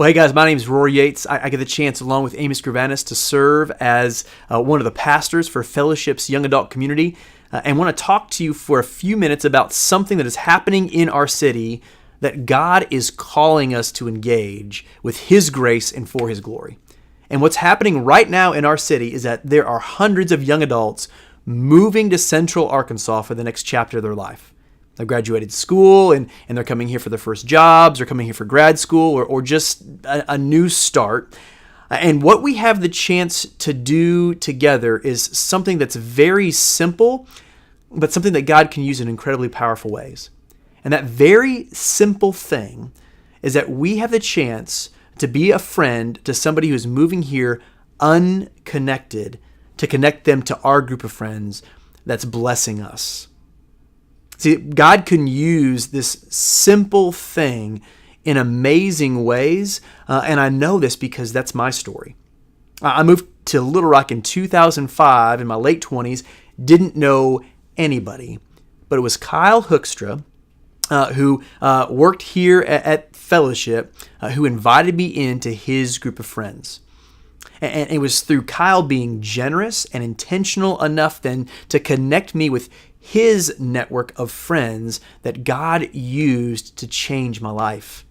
Well, hey guys, my name is Rory Yates. I get the chance, along with Amy Scrivanis, to serve as one of the pastors for Fellowship's young adult community, and want to talk to you for a few minutes about something that is happening in our city that God is calling us to engage with His grace and for His glory. And what's happening right now in our city is that there are hundreds of young adults moving to Central Arkansas for the next chapter of their life. They graduated school and they're coming here for their first jobs or coming here for grad school or just a new start. And what we have the chance to do together is something that's very simple, but something that God can use in incredibly powerful ways. And that very simple thing is that we have the chance to be a friend to somebody who's moving here unconnected, to connect them to our group of friends that's blessing us. See, God can use this simple thing in amazing ways, and I know this because that's my story. I moved to Little Rock in 2005 in my late 20s, didn't know anybody, but it was Kyle Hookstra, who worked here at Fellowship, who invited me into his group of friends. And it was through Kyle being generous and intentional enough then to connect me with his network of friends that God used to change my life.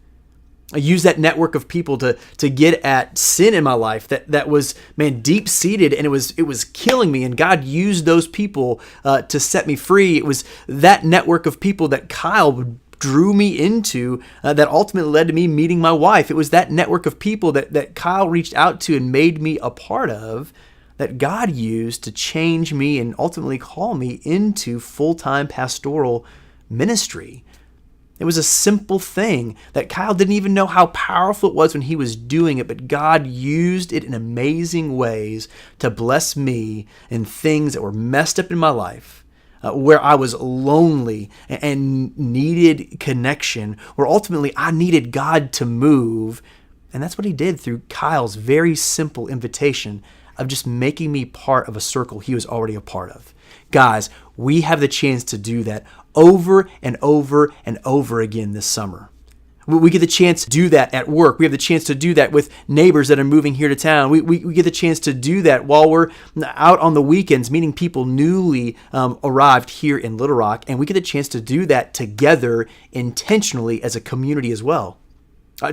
I used that network of people to get at sin in my life that was, deep-seated, and it was killing me, and God used those people to set me free. It was that network of people that Kyle drew me into that ultimately led to me meeting my wife. It was that network of people that Kyle reached out to and made me a part of that God used to change me and ultimately call me into full-time pastoral ministry. It was a simple thing that Kyle didn't even know how powerful it was when he was doing it, but God used it in amazing ways to bless me in things that were messed up in my life, where I was lonely and needed connection, where ultimately I needed God to move. And that's what He did through Kyle's very simple invitation of just making me part of a circle he was already a part of. Guys, we have the chance to do that over and over and over again this summer. We get the chance to do that at work. We have the chance to do that with neighbors that are moving here to town. We get the chance to do that while we're out on the weekends, meeting people newly arrived here in Little Rock. And we get the chance to do that together intentionally as a community as well.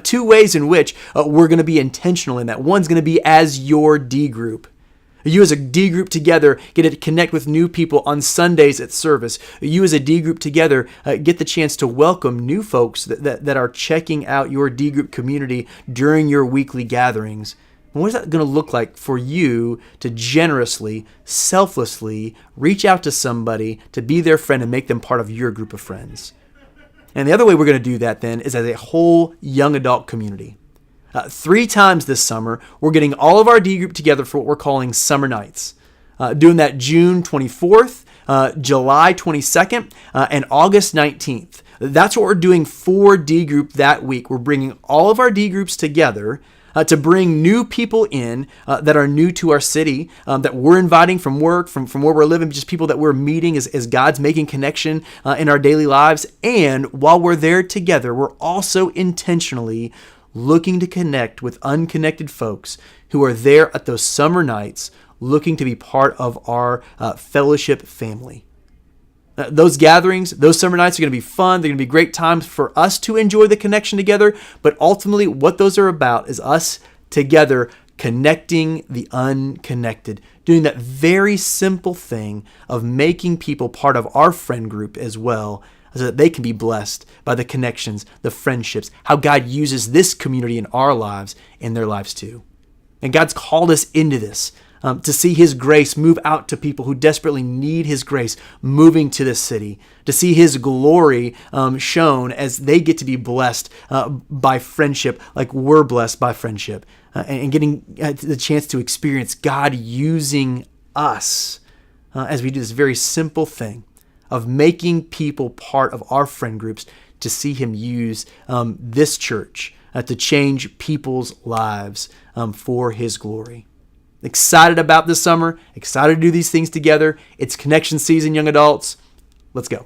Two ways in which we're going to be intentional in that. One's going to be as your D group. You as a D group together get to connect with new people on Sundays at service. You as a D group together get the chance to welcome new folks that are checking out your D group community during your weekly gatherings. And what is that going to look like for you to generously, selflessly reach out to somebody to be their friend and make them part of your group of friends? And the other way we're going to do that then is as a whole young adult community. 3 times this summer, we're getting all of our D group together for what we're calling Summer Nights. Doing that June 24th, July 22nd, and August 19th. That's what we're doing for D group that week. We're bringing all of our D groups together to bring new people in that are new to our city, that we're inviting from work, from where we're living, just people that we're meeting as God's making connection in our daily lives. And while we're there together, we're also intentionally looking to connect with unconnected folks who are there at those summer nights looking to be part of our fellowship family. Those gatherings, those summer nights are going to be fun. They're going to be great times for us to enjoy the connection together. But ultimately, what those are about is us together connecting the unconnected, doing that very simple thing of making people part of our friend group as well, so that they can be blessed by the connections, the friendships, how God uses this community in our lives, in their lives too. And God's called us into this. To see His grace move out to people who desperately need His grace moving to this city, to see His glory shown as they get to be blessed by friendship like we're blessed by friendship, and getting the chance to experience God using us as we do this very simple thing of making people part of our friend groups to see Him use this church to change people's lives for His glory. Excited about this summer, excited to do these things together. It's connection season, young adults. Let's go.